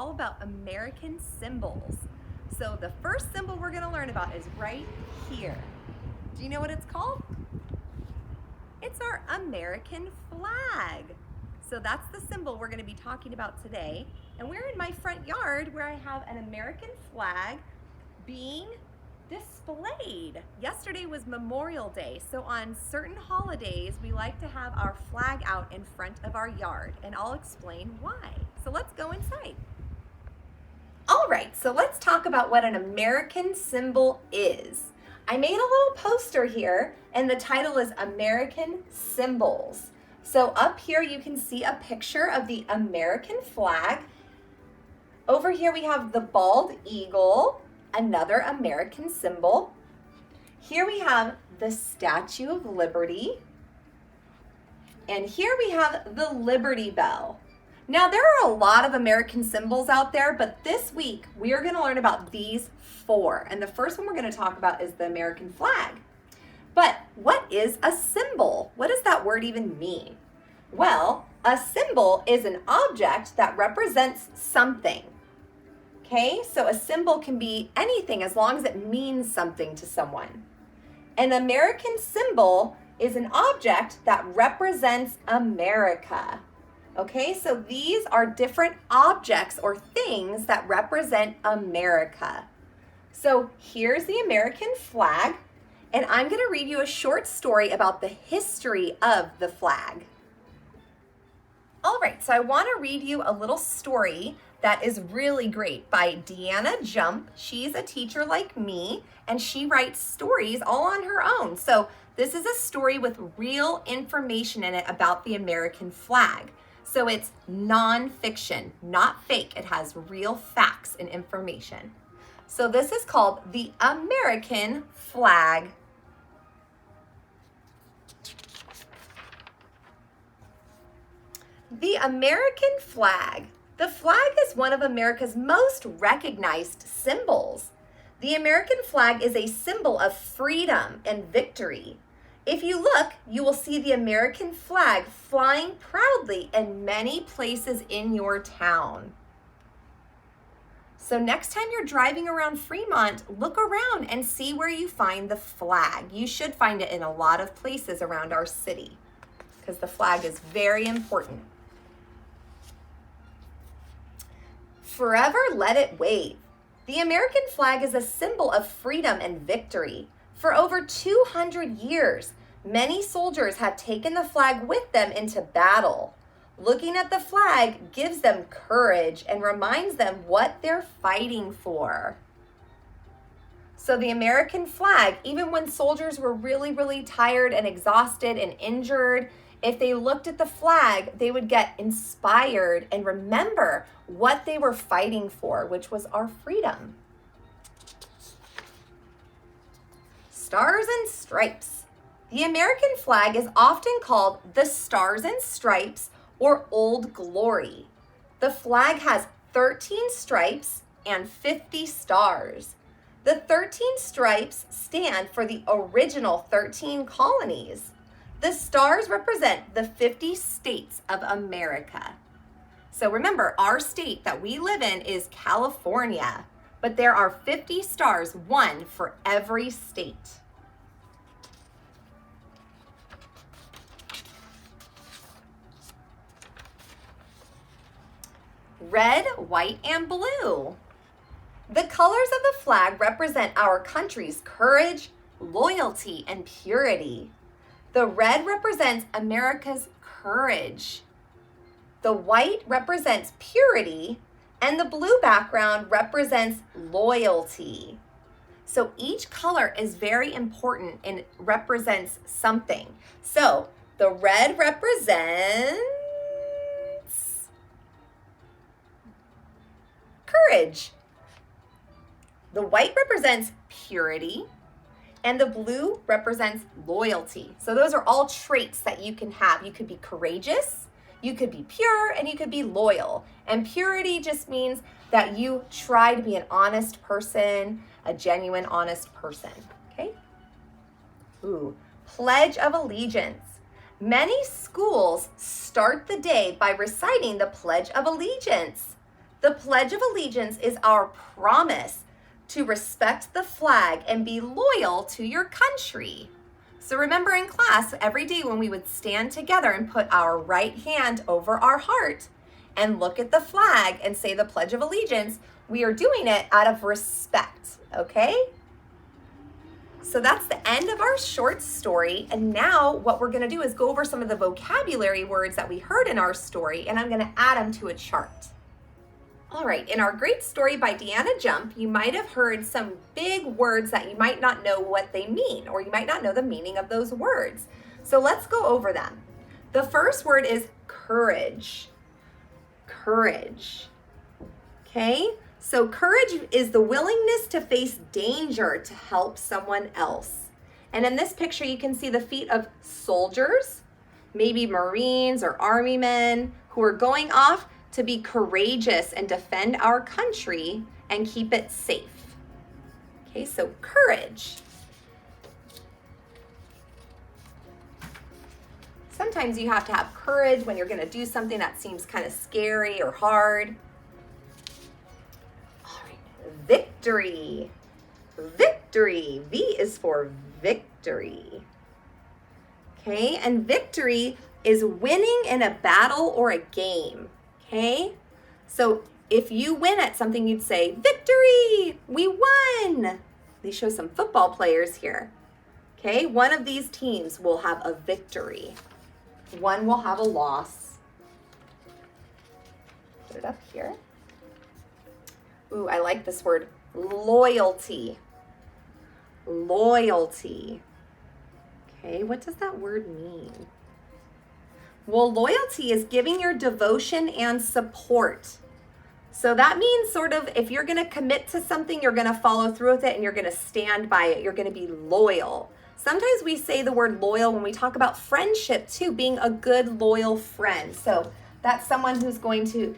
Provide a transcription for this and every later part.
all about American symbols. So the first symbol we're going to learn about is right here. Do you know what it's called? It's our American flag. So that's the symbol we're going to be talking about today. And we're in my front yard where I have an American flag being displayed. Yesterday was Memorial Day, so on certain holidays we like to have our flag out in front of our yard, and I'll explain why. So let's go inside. All right, so let's talk about what an American symbol is. I made a little poster here, and the title is American Symbols. So up here you can see a picture of the American flag. Over here we have the bald eagle, another American symbol. Here we have the Statue of Liberty. And here we have the Liberty Bell. Now there are a lot of American symbols out there, but this week we are going to learn about these four. And the first one we're going to talk about is the American flag. But what is a symbol? What does that word even mean? Well, a symbol is an object that represents something. Okay, so a symbol can be anything as long as it means something to someone. An American symbol is an object that represents America. Okay, so these are different objects or things that represent America. So here's the American flag, and I'm going to read you a short story about the history of the flag. All right, so I want to read you a little story that is really great by Deanna Jump. She's a teacher like me, and she writes stories all on her own. So this is a story with real information in it about the American flag. So it's nonfiction, not fake. It has real facts and information. So this is called the American flag. The American flag. The flag is one of America's most recognized symbols. The American flag is a symbol of freedom and victory. If you look, you will see the American flag flying proudly in many places in your town. So next time you're driving around Fremont, look around and see where you find the flag. You should find it in a lot of places around our city because the flag is very important. Forever let it wave. The American flag is a symbol of freedom and victory. For over 200 years, many soldiers have taken the flag with them into battle. Looking at the flag gives them courage and reminds them what they're fighting for. So the American flag, even when soldiers were really, really tired and exhausted and injured, if they looked at the flag, they would get inspired and remember what they were fighting for, which was our freedom. Stars and Stripes. The American flag is often called the Stars and Stripes or Old Glory. The flag has 13 stripes and 50 stars. The 13 stripes stand for the original 13 colonies. The stars represent the 50 states of America. So remember, our state that we live in is California, but there are 50 stars, one for every state. Red, white, and blue. The colors of the flag represent our country's courage, loyalty, and purity. The red represents America's courage. The white represents purity, and the blue background represents loyalty. So each color is very important and represents something. So the red represents courage. The white represents purity, and the blue represents loyalty. So those are all traits that you can have. You could be courageous, you could be pure, and you could be loyal. And purity just means that you try to be an honest person, a genuine, honest person, okay? Ooh, Pledge of Allegiance. Many schools start the day by reciting the Pledge of Allegiance. The Pledge of Allegiance is our promise to respect the flag and be loyal to your country. So remember in class, every day when we would stand together and put our right hand over our heart and look at the flag and say the Pledge of Allegiance, we are doing it out of respect, okay? So that's the end of our short story. And now what we're gonna do is go over some of the vocabulary words that we heard in our story, and I'm gonna add them to a chart. All right, in our great story by Deanna Jump, you might have heard some big words that you might not know what they mean, or you might not know the meaning of those words. So let's go over them. The first word is courage. Courage. Okay, so courage is the willingness to face danger to help someone else. And in this picture, you can see the feet of soldiers, maybe Marines or Army men who are going off to be courageous and defend our country and keep it safe. Okay, so courage. Sometimes you have to have courage when you're going to do something that seems kind of scary or hard. All right, victory. Victory. V is for victory. Okay, and victory is winning in a battle or a game. Okay, so if you win at something, you'd say, victory, we won. They show some football players here. Okay, one of these teams will have a victory. One will have a loss. Put it up here. Ooh, I like this word, loyalty. Loyalty. Okay, what does that word mean? Well, loyalty is giving your devotion and support. So that means sort of if you're going to commit to something, you're going to follow through with it and you're going to stand by it. You're going to be loyal. Sometimes we say the word loyal when we talk about friendship too, being a good, loyal friend. So that's someone who's going to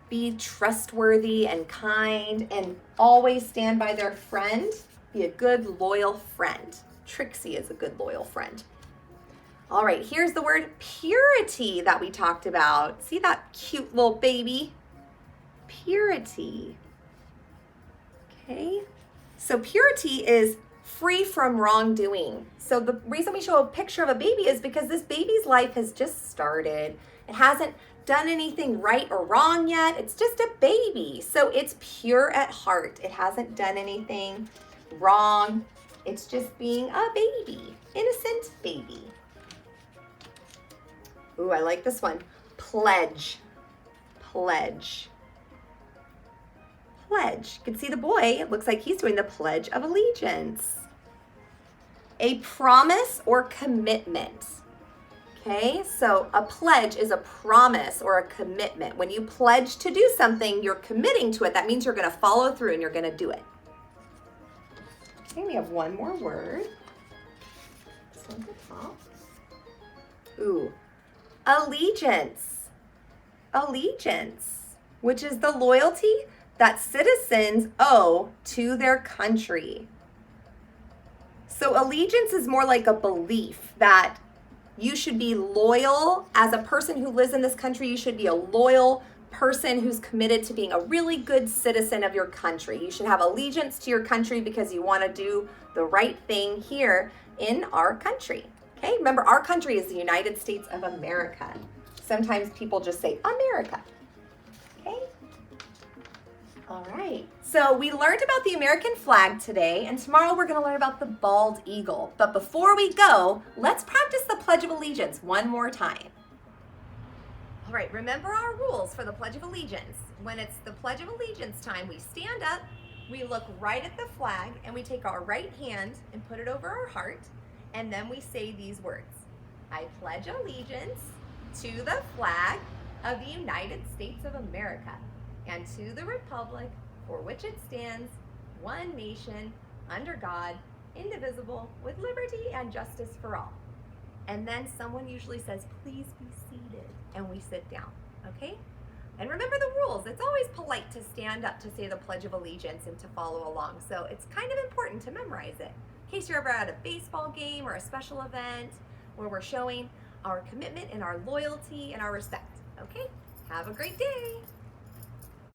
be trustworthy and kind and always stand by their friend. Be a good, loyal friend. Trixie is a good, loyal friend. All right, here's the word purity that we talked about. See that cute little baby? Purity. Okay, so purity is free from wrongdoing. So the reason we show a picture of a baby is because this baby's life has just started. It hasn't done anything right or wrong yet. It's just a baby. So it's pure at heart. It hasn't done anything wrong. It's just being a baby, innocent baby. Ooh, I like this one. Pledge. Pledge. Pledge. You can see the boy. It looks like he's doing the Pledge of Allegiance. A promise or commitment. Okay, so a pledge is a promise or a commitment. When you pledge to do something, you're committing to it. That means you're going to follow through and you're going to do it. Okay, we have one more word. This one's at the top. Ooh. Allegiance. Allegiance, which is the loyalty that citizens owe to their country. So allegiance is more like a belief that you should be loyal. As a person who lives in this country, you should be a loyal person who's committed to being a really good citizen of your country. You should have allegiance to your country because you want to do the right thing here in our country. Okay, remember our country is the United States of America. Sometimes people just say America. Okay? All right. So we learned about the American flag today, and tomorrow we're going to learn about the bald eagle. But before we go, let's practice the Pledge of Allegiance one more time. All right, remember our rules for the Pledge of Allegiance. When it's the Pledge of Allegiance time, we stand up, we look right at the flag, and we take our right hand and put it over our heart. And then we say these words. I pledge allegiance to the flag of the United States of America and to the republic for which it stands, one nation, under God, indivisible, with liberty and justice for all. And then someone usually says, please be seated, and we sit down, okay? And remember the rules. It's always polite to stand up to say the Pledge of Allegiance and to follow along. So it's kind of important to memorize it. In case you're ever at a baseball game or a special event where we're showing our commitment and our loyalty and our respect. Okay? Have a great day.